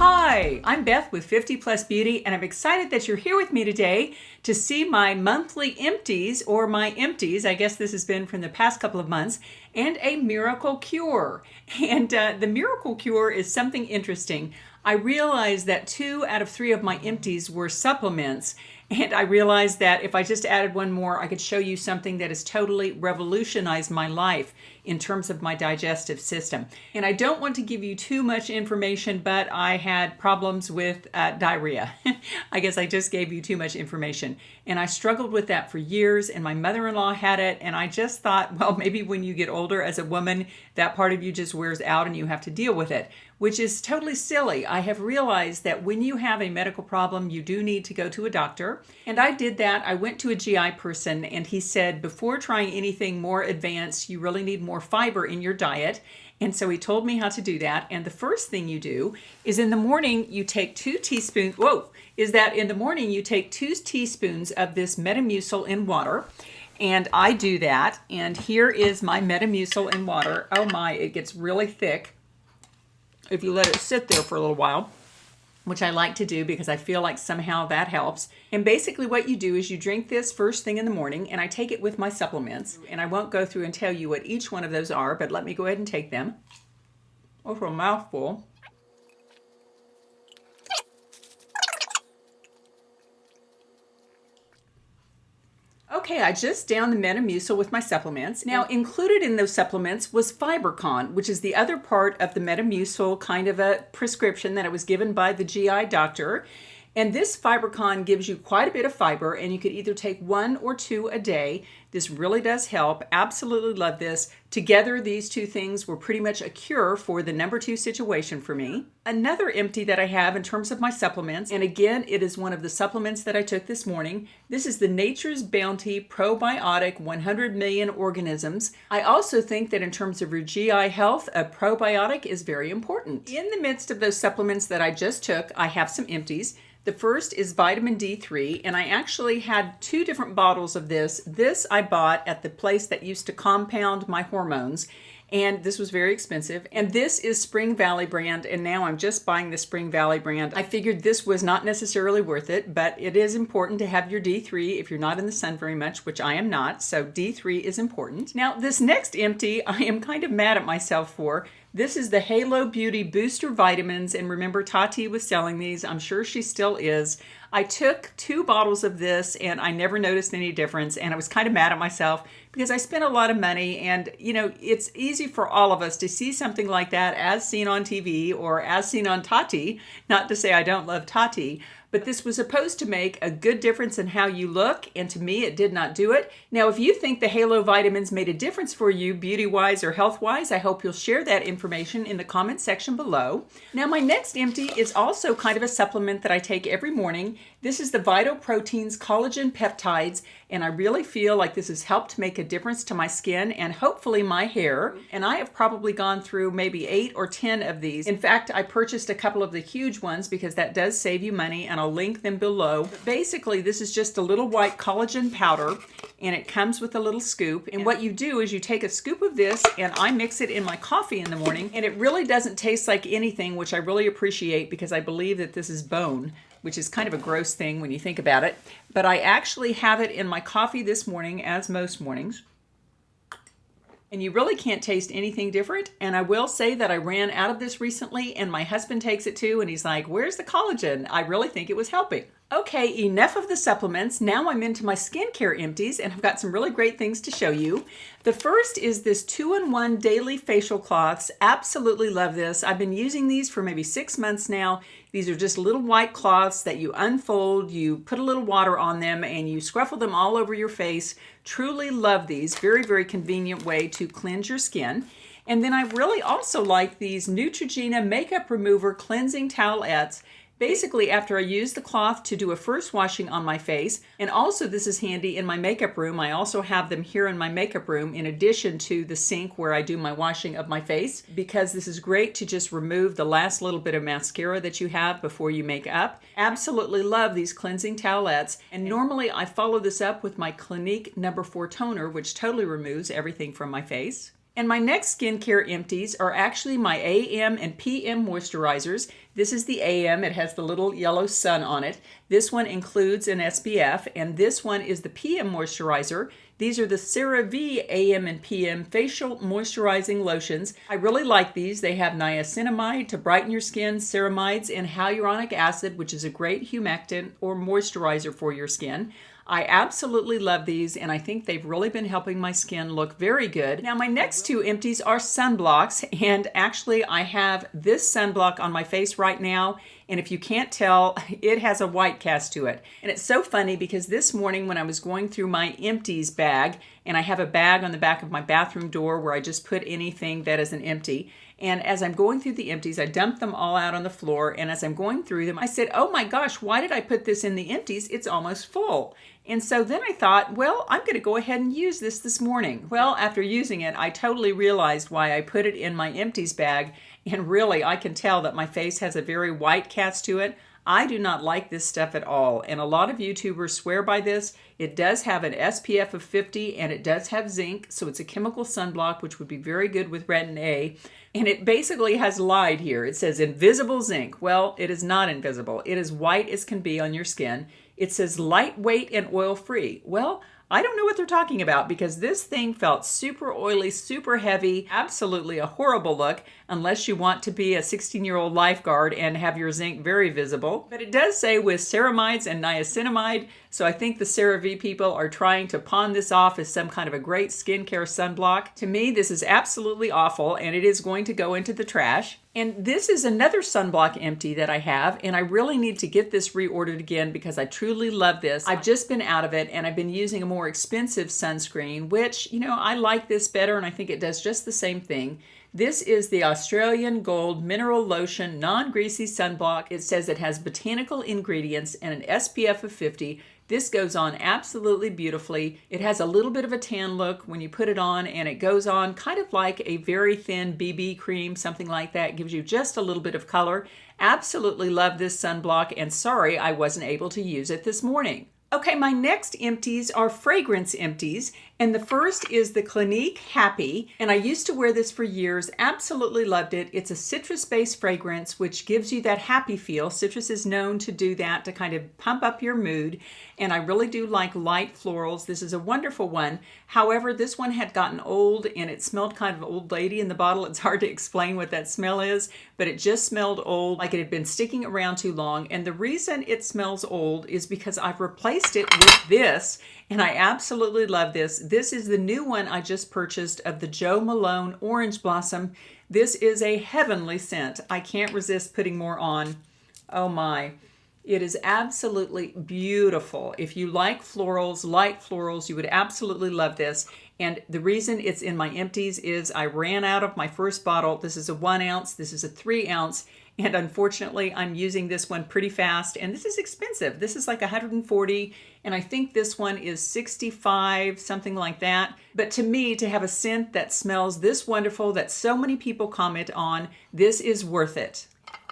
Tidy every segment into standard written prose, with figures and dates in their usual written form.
Hi, I'm Beth with 50 Plus Beauty, and I'm excited that you're here with me today to see my monthly empties, or my empties, I guess this has been from the past couple of months, and a miracle cure. And the miracle cure is something interesting. I realized that 2 out of 3 of my empties were supplements, and I realized that if I just added one more, I could show you something that has totally revolutionized my life in terms of my digestive system. And I don't want to give you too much information, but I had problems with diarrhea. I guess I just gave you too much information. And I struggled with that for years, and my mother-in-law had it, and I just thought, well, maybe when you get older as a woman, that part of you just wears out and you have to deal with it, which is totally silly. I have realized that when you have a medical problem, you do need to go to a doctor. And I did that. I went to a GI person, and he said, before trying anything more advanced, you really need more fiber in your diet. And so he told me how to do that. And the first thing you do is in the morning, you take 2 teaspoons, in the morning you take 2 teaspoons of this Metamucil in water. And I do that. And here is my Metamucil in water. Oh my, it gets really thick if you let it sit there for a little while, which I like to do because I feel like somehow that helps. And basically what you do is you drink this first thing in the morning, and I take it with my supplements. And I won't go through and tell you what each one of those are, but let me go ahead and take them. Oh, for a mouthful. Okay, I just downed the Metamucil with my supplements. Now, included in those supplements was FiberCon, which is the other part of the Metamucil kind of a prescription that I was given by the GI doctor. And this FiberCon gives you quite a bit of fiber, and you could either take 1 or 2 a day. This really does help. Absolutely love this. Together, these 2 things were pretty much a cure for the number 2 situation for me. Another empty that I have in terms of my supplements, and again, it is one of the supplements that I took this morning. This is the Nature's Bounty Probiotic 100 Million Organisms. I also think that in terms of your GI health, a probiotic is very important. In the midst of those supplements that I just took, I have some empties. The first is vitamin D3, and I actually had 2 different bottles of this. This I bought at the place that used to compound my hormones, and this was very expensive. And this is Spring Valley brand, and now I'm just buying the Spring Valley brand. I figured this was not necessarily worth it, but it is important to have your D3 if you're not in the sun very much, which I am not, so D3 is important. Now, this next empty, I am kind of mad at myself for. This is the Halo Beauty Booster Vitamins, and remember Tati was selling these. I'm sure she still is. I took 2 bottles of this, and I never noticed any difference, and I was kind of mad at myself because I spent a lot of money, and you know, it's easy for all of us to see something like that as seen on TV or as seen on Tati. Not to say I don't love Tati, but this was supposed to make a good difference in how you look, and to me, it did not do it. Now, if you think the Halo vitamins made a difference for you beauty-wise or health-wise, I hope you'll share that information in the comment section below. Now, my next empty is also kind of a supplement that I take every morning. This is the Vital Proteins Collagen Peptides, and I really feel like this has helped make a difference to my skin and hopefully my hair. And I have probably gone through maybe 8 or 10 of these. In fact, I purchased a couple of the huge ones because that does save you money, and I'll link them below. But basically, this is just a little white collagen powder, and it comes with a little scoop. And what you do is you take a scoop of this, and I mix it in my coffee in the morning, and it really doesn't taste like anything, which I really appreciate because I believe that this is bone, which is kind of a gross thing when you think about it. But I actually have it in my coffee this morning, as most mornings. And you really can't taste anything different. And I will say that I ran out of this recently, and my husband takes it too, and he's like, where's the collagen? I really think it was helping. Okay, enough of the supplements. Now I'm into my skincare empties, and I've got some really great things to show you. The first is this 2-in-1 daily facial cloths. Absolutely love this. I've been using these for maybe 6 months now. These are just little white cloths that you unfold, you put a little water on them, and you scruffle them all over your face. Truly love these. Very, very convenient way to cleanse your skin. And then I really also like these Neutrogena Makeup Remover Cleansing Towelettes. Basically, after I use the cloth to do a first washing on my face, and also this is handy in my makeup room. I also have them here in my makeup room in addition to the sink where I do my washing of my face, because this is great to just remove the last little bit of mascara that you have before you make up. Absolutely love these cleansing towelettes, and normally I follow this up with my Clinique No. 4 toner, which totally removes everything from my face. And my next skincare empties are actually my AM and PM moisturizers. This is the AM. It has the little yellow sun on it. This one includes an SPF, and this one is the PM moisturizer. These are the CeraVe AM and PM facial moisturizing lotions. I really like these. They have niacinamide to brighten your skin, ceramides, and hyaluronic acid, which is a great humectant or moisturizer for your skin. I absolutely love these, and I think they've really been helping my skin look very good. Now, my next two empties are sunblocks, and actually I have this sunblock on my face right now, and if you can't tell, it has a white cast to it. And it's so funny because this morning when I was going through my empties bag, and I have a bag on the back of my bathroom door where I just put anything that is an empty, and as I'm going through the empties, I dumped them all out on the floor, and as I'm going through them, I said, oh my gosh, why did I put this in the empties? It's almost full. And so then I thought, well, I'm going to go ahead and use this morning. Well, after using it, I totally realized why I put it in my empties bag, and really I can tell that my face has a very white cast to it. I do not like this stuff at all, and a lot of YouTubers swear by this. It does have an SPF of 50, and it does have zinc, so it's a chemical sunblock, which would be very good with Retin-a. And it basically has lied here. It says invisible zinc. Well, it is not invisible. It is white as can be on your skin. It says lightweight and oil-free. Well, I don't know what they're talking about because this thing felt super oily, super heavy, absolutely a horrible look unless you want to be a 16-year-old lifeguard and have your zinc very visible. But it does say with ceramides and niacinamide, so I think the CeraVe people are trying to pawn this off as some kind of a great skincare sunblock. To me, this is absolutely awful, and it is going to go into the trash. And this is another sunblock empty that I have, and I really need to get this reordered again because I truly love this. I've just been out of it, and I've been using a more expensive sunscreen, which, you know, I like this better, and I think it does just the same thing. This is the Australian Gold Mineral Lotion Non-Greasy Sunblock. It says it has botanical ingredients and an SPF of 50. This goes on absolutely beautifully. It has a little bit of a tan look when you put it on, and it goes on kind of like a very thin BB cream, something like that. It gives you just a little bit of color. Absolutely love this sunblock, and sorry I wasn't able to use it this morning. Okay, my next empties are fragrance empties, and the first is the Clinique Happy, and I used to wear this for years, absolutely loved it. It's a citrus-based fragrance which gives you that happy feel. Citrus is known to do that, to kind of pump up your mood, and I really do like light florals. This is a wonderful one. However, this one had gotten old, and it smelled kind of old lady in the bottle. It's hard to explain what that smell is, but it just smelled old, like it had been sticking around too long, and the reason it smells old is because I've replaced it with this, and I absolutely love this. This is the new one I just purchased of the Jo Malone Orange Blossom. This is a heavenly scent. I can't resist putting more on. Oh my. It is absolutely beautiful. If you like florals, light florals, you would absolutely love this. And the reason it's in my empties is I ran out of my first bottle. This is a 1 ounce, this is a 3 ounce. And unfortunately, I'm using this one pretty fast, and this is expensive. This is like $140, and I think this one is $65, something like that. But to me, to have a scent that smells this wonderful, that so many people comment on, this is worth it.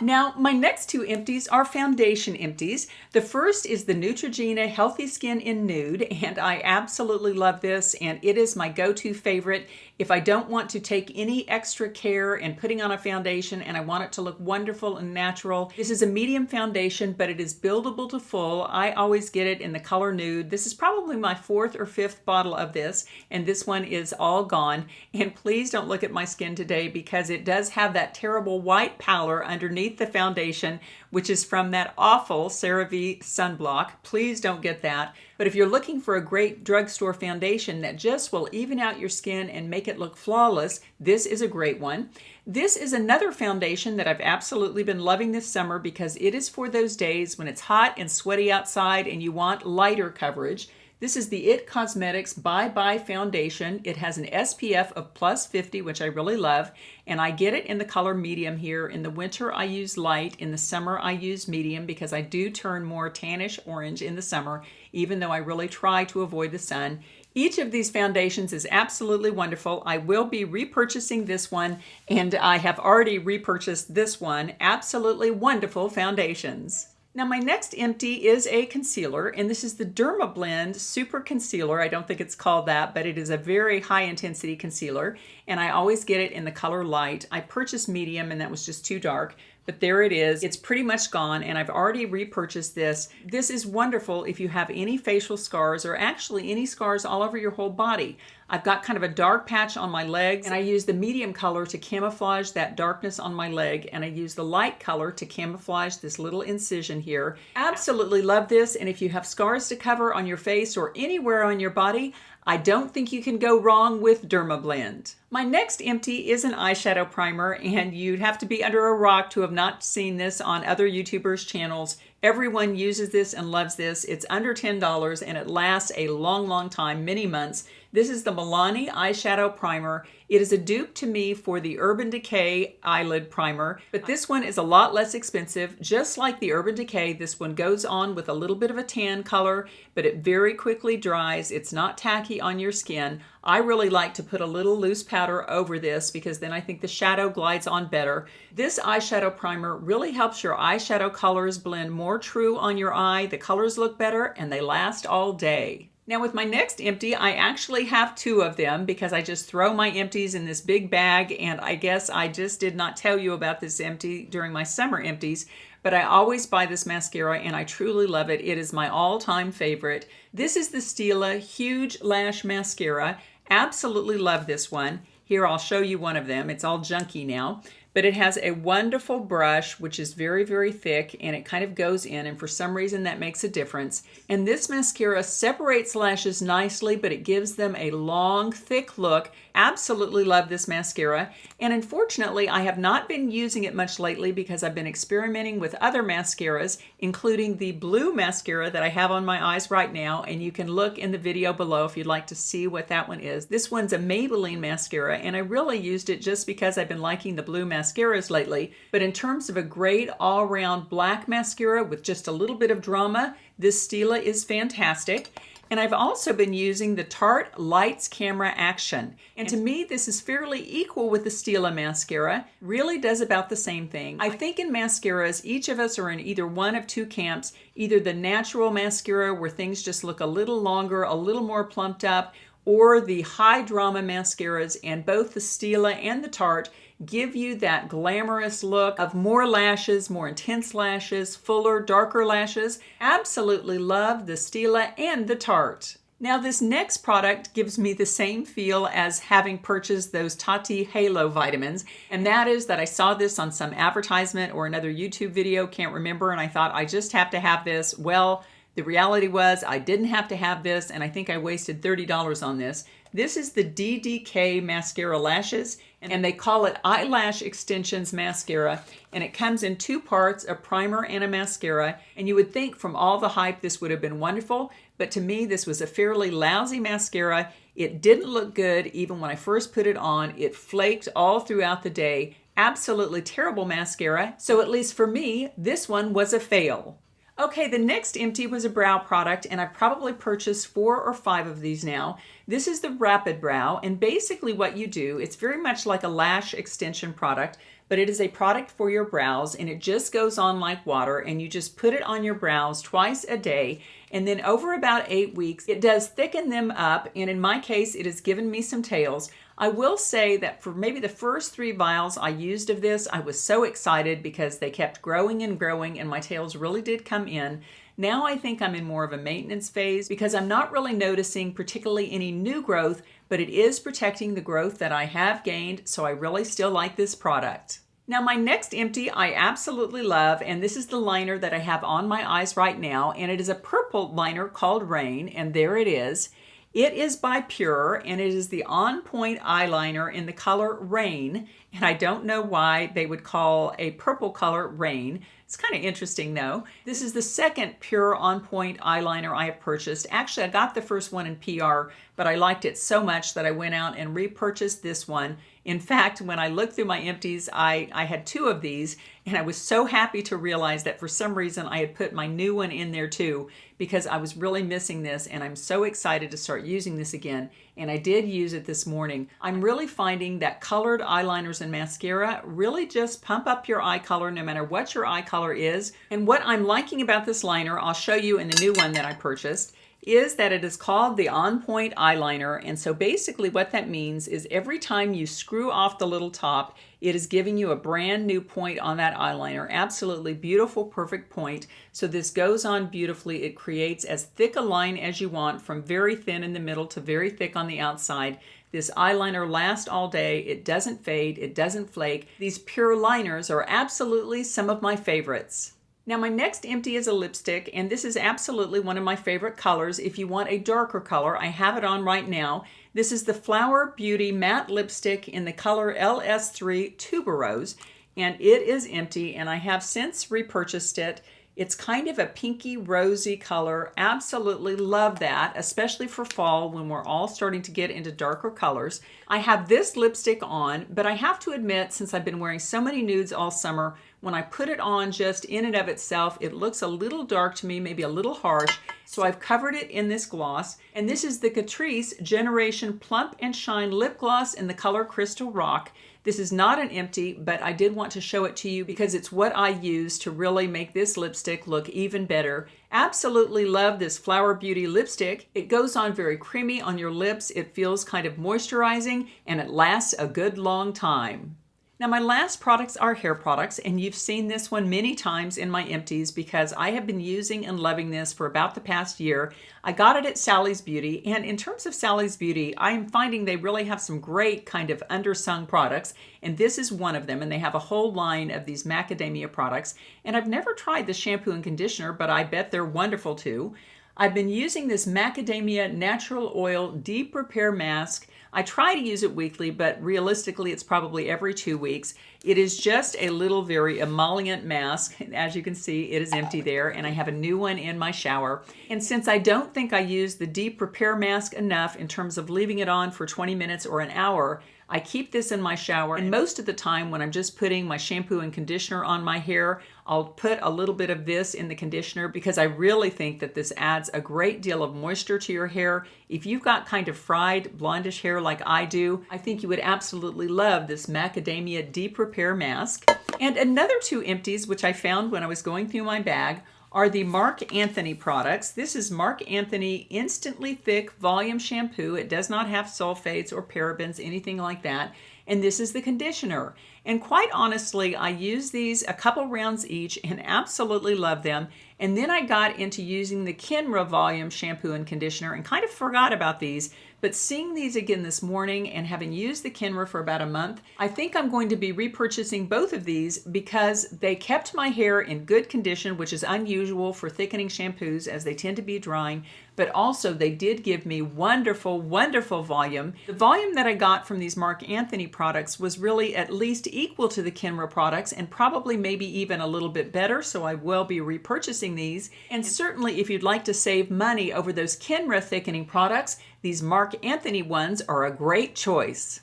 Now, my next two empties are foundation empties. The first is the Neutrogena Healthy Skin in Nude, and I absolutely love this, and it is my go-to favorite. If I don't want to take any extra care in putting on a foundation and I want it to look wonderful and natural, this is a medium foundation, but it is buildable to full. I always get it in the color nude. This is probably my 4th or 5th bottle of this, and this one is all gone. And please don't look at my skin today because it does have that terrible white pallor underneath the foundation, which is from that awful CeraVe sunblock. Please don't get that. But if you're looking for a great drugstore foundation that just will even out your skin and make it look flawless, this is a great one. This is another foundation that I've absolutely been loving this summer because it is for those days when it's hot and sweaty outside and you want lighter coverage. This is the IT Cosmetics Bye Bye Foundation. It has an SPF of plus 50, which I really love, and I get it in the color medium here. In the winter, I use light. In the summer, I use medium because I do turn more tannish orange in the summer, even though I really try to avoid the sun. Each of these foundations is absolutely wonderful. I will be repurchasing this one, and I have already repurchased this one. Absolutely wonderful foundations. Now my next empty is a concealer, and this is the Derma Blend Super Concealer. I don't think it's called that, but it is a very high intensity concealer, and I always get it in the color light. I purchased medium and that was just too dark, but there it is. It's pretty much gone, and I've already repurchased this. This is wonderful if you have any facial scars or actually any scars all over your whole body. I've got kind of a dark patch on my legs, and I use the medium color to camouflage that darkness on my leg, and I use the light color to camouflage this little incision here. Absolutely love this, and if you have scars to cover on your face or anywhere on your body, I don't think you can go wrong with Derma Blend. My next empty is an eyeshadow primer, and you'd have to be under a rock to have not seen this on other YouTubers' channels. Everyone uses this and loves this. It's under $10 and it lasts a long time, many months. This is the Milani eyeshadow primer. It is a dupe to me for the Urban Decay eyelid primer, but this one is a lot less expensive. Just like the Urban Decay, this one goes on with a little bit of a tan color, but it very quickly dries. It's not tacky on your skin. I really like to put a little loose powder over this because then I think the shadow glides on better. This eyeshadow primer really helps your eyeshadow colors blend more true on your eye. The colors look better and they last all day. Now with my next empty, I actually have two of them because I just throw my empties in this big bag, and I guess I just did not tell you about this empty during my summer empties, but I always buy this mascara and I truly love it. It is my all-time favorite. This is the Stila Huge Lash Mascara. Absolutely love this one. Here, I'll show you one of them. It's all junky now. But it has a wonderful brush, which is very thick, and it kind of goes in, and for some reason that makes a difference. And this mascara separates lashes nicely, but it gives them a long, thick look. Absolutely love this mascara. And unfortunately, I have not been using it much lately because I've been experimenting with other mascaras, including the blue mascara that I have on my eyes right now, and you can look in the video below if you'd like to see what that one is. This one's a Maybelline mascara, and I really used it just because I've been liking the blue mascaras lately. But in terms of a great all-around black mascara with just a little bit of drama, this Stila is fantastic. And I've also been using the Tarte Lights Camera Action. And to me, this is fairly equal with the Stila mascara. Really does about the same thing. I think in mascaras, each of us are in either one of two camps. Either the natural mascara where things just look a little longer, a little more plumped up, or the high drama mascaras, and both the Stila and the Tarte give you that glamorous look of more lashes, more intense lashes, fuller, darker lashes. Absolutely love the Stila and the Tarte. Now this next product gives me the same feel as having purchased those Tati Halo vitamins, and that is that I saw this on some advertisement or another YouTube video, can't remember, and I thought I just have to have this. Well, the reality was I didn't have to have this, and I think I wasted $30 on this. This is the DDK Mascara Lashes, and they call it Eyelash Extensions Mascara, and it comes in two parts, a primer and a mascara, and you would think from all the hype this would have been wonderful, but to me this was a fairly lousy mascara. It didn't look good even when I first put it on. It flaked all throughout the day. Absolutely terrible mascara, so at least for me, this one was a fail. Okay, the next empty was a brow product, and I've probably purchased 4 or 5 of these now. This is the Rapid Brow, and basically what you do, it's very much like a lash extension product, but it is a product for your brows, and it just goes on like water, and you just put it on your brows twice a day, and then over about 8 weeks, it does thicken them up, and in my case, it has given me some tails. I will say that for maybe the first 3 vials I used of this, I was so excited because they kept growing and growing and my tails really did come in. Now I think I'm in more of a maintenance phase because I'm not really noticing particularly any new growth, but it is protecting the growth that I have gained, so I really still like this product. Now my next empty I absolutely love, and this is the liner that I have on my eyes right now, and it is a purple liner called Rain, and there it is. It is by Pure, and it is the On Point eyeliner in the color Rain, and I don't know why they would call a purple color Rain. It's kind of interesting though. This is the second Pure On Point eyeliner I have purchased. Actually, I got the first one in PR, but I liked it so much that I went out and repurchased this one. In fact, when I looked through my empties, I had 2 of these, and I was so happy to realize that for some reason I had put my new one in there too, because I was really missing this, and I'm so excited to start using this again, and I did use it this morning. I'm really finding that colored eyeliners and mascara really just pump up your eye color no matter what your eye color color is. And what I'm liking about this liner, I'll show you in the new one that I purchased, is that it is called the On Point Eyeliner. And so basically what that means is every time you screw off the little top, it is giving you a brand new point on that eyeliner. Absolutely beautiful, perfect point. So this goes on beautifully. It creates as thick a line as you want, from very thin in the middle to very thick on the outside. This eyeliner lasts all day. It doesn't fade. It doesn't flake. These pure liners are absolutely some of my favorites. Now my next empty is a lipstick, and this is absolutely one of my favorite colors. If you want a darker color, I have it on right now. This is the Flower Beauty Matte Lipstick in the color LS3 Tuberose, and it is empty, and I have since repurchased it. It's kind of a pinky rosy color. Absolutely love that, especially for fall when we're all starting to get into darker colors. I have this lipstick on, but I have to admit, since I've been wearing so many nudes all summer, when I put it on just in and of itself, it looks a little dark to me, maybe a little harsh. So I've covered it in this gloss. And this is the Catrice Generation Plump and Shine Lip Gloss in the color Crystal Rock. This is not an empty, but I did want to show it to you because it's what I use to really make this lipstick look even better. Absolutely love this Flower Beauty lipstick. It goes on very creamy on your lips. It feels kind of moisturizing, and it lasts a good long time. Now my last products are hair products, and you've seen this one many times in my empties because I have been using and loving this for about the past year. I got it at Sally's Beauty, and in terms of Sally's Beauty, I am finding they really have some great kind of undersung products, and this is one of them, and they have a whole line of these macadamia products, and I've never tried the shampoo and conditioner, but I bet they're wonderful too. I've been using this Macadamia Natural Oil Deep Repair Mask. I try to use it weekly, but realistically it's probably every 2 weeks. It is just a little very emollient mask. As you can see, it is empty there, and I have a new one in my shower. And since I don't think I use the Deep Repair Mask enough in terms of leaving it on for 20 minutes or an hour, I keep this in my shower, and most of the time when I'm just putting my shampoo and conditioner on my hair, I'll put a little bit of this in the conditioner because I really think that this adds a great deal of moisture to your hair. If you've got kind of fried blondish hair like I do, I think you would absolutely love this Macadamia Deep Repair Mask. And another two empties, which I found when I was going through my bag, are the Marc Anthony products. This is Marc Anthony Instantly Thick Volume Shampoo. It does not have sulfates or parabens, anything like that. And this is the conditioner. And quite honestly, I use these a couple rounds each and absolutely love them. And then I got into using the Kenra Volume Shampoo and Conditioner and kind of forgot about these. But seeing these again this morning and having used the Kenra for about a month, I think I'm going to be repurchasing both of these because they kept my hair in good condition, which is unusual for thickening shampoos as they tend to be drying. But also they did give me wonderful, wonderful volume. The volume that I got from these Marc Anthony products was really at least equal to the Kenra products and probably maybe even a little bit better, so I will be repurchasing these. And certainly if you'd like to save money over those Kenra thickening products, these Marc Anthony ones are a great choice.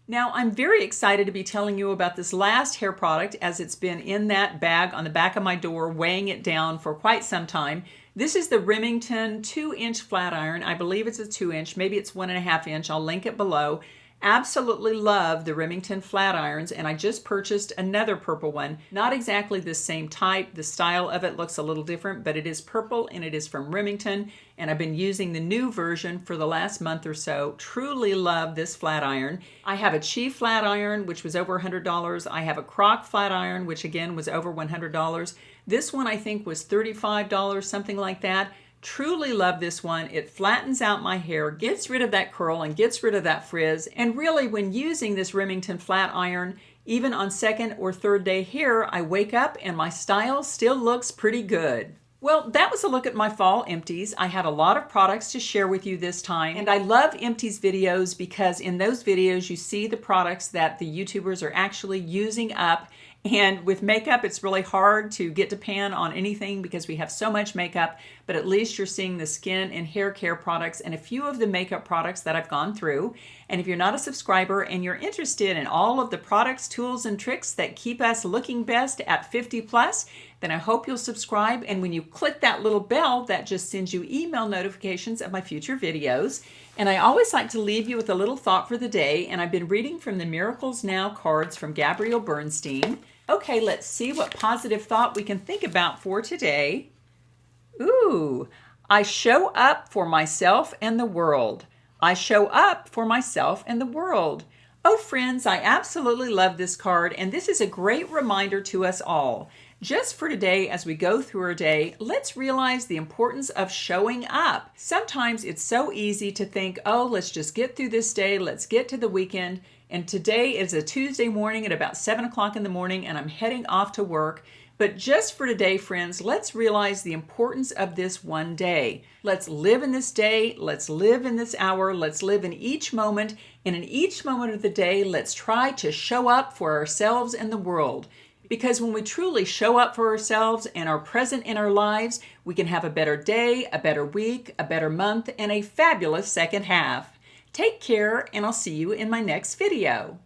Now, I'm very excited to be telling you about this last hair product as it's been in that bag on the back of my door weighing it down for quite some time. This is the Remington 2-inch flat iron. I believe it's a 2-inch, maybe it's 1.5 inch. I'll link it below. Absolutely love the Remington flat irons, and I just purchased another purple one. Not exactly the same type. The style of it looks a little different, but it is purple and it is from Remington, and I've been using the new version for the last month or so. Truly love this flat iron. I have a Chi flat iron, which was over $100. I have a Croc flat iron, which again was over $100. This one I think was $35, something like that. Truly love this one. It flattens out my hair, gets rid of that curl and gets rid of that frizz. And really when using this Remington flat iron, even on second or third day hair, I wake up and my style still looks pretty good. Well, that was a look at my fall empties. I had a lot of products to share with you this time, and I love empties videos because in those videos you see the products that the YouTubers are actually using up. And with makeup, it's really hard to get to pan on anything because we have so much makeup, but at least you're seeing the skin and hair care products and a few of the makeup products that I've gone through. And if you're not a subscriber and you're interested in all of the products, tools, and tricks that keep us looking best at 50 plus, then I hope you'll subscribe. And when you click that little bell, that just sends you email notifications of my future videos. And I always like to leave you with a little thought for the day. And I've been reading from the Miracles Now cards from Gabrielle Bernstein. Okay, let's see what positive thought we can think about for today. Ooh, I show up for myself and the world. I show up for myself and the world. Oh, friends, I absolutely love this card, and this is a great reminder to us all. Just for today, as we go through our day, let's realize the importance of showing up. Sometimes it's so easy to think, oh, let's just get through this day, let's get to the weekend, and today is a Tuesday morning at about 7 o'clock in the morning, and I'm heading off to work. But just for today, friends, let's realize the importance of this one day. Let's live in this day, let's live in this hour, let's live in each moment, and in each moment of the day, let's try to show up for ourselves and the world. Because when we truly show up for ourselves and are present in our lives, we can have a better day, a better week, a better month, and a fabulous second half. Take care, and I'll see you in my next video.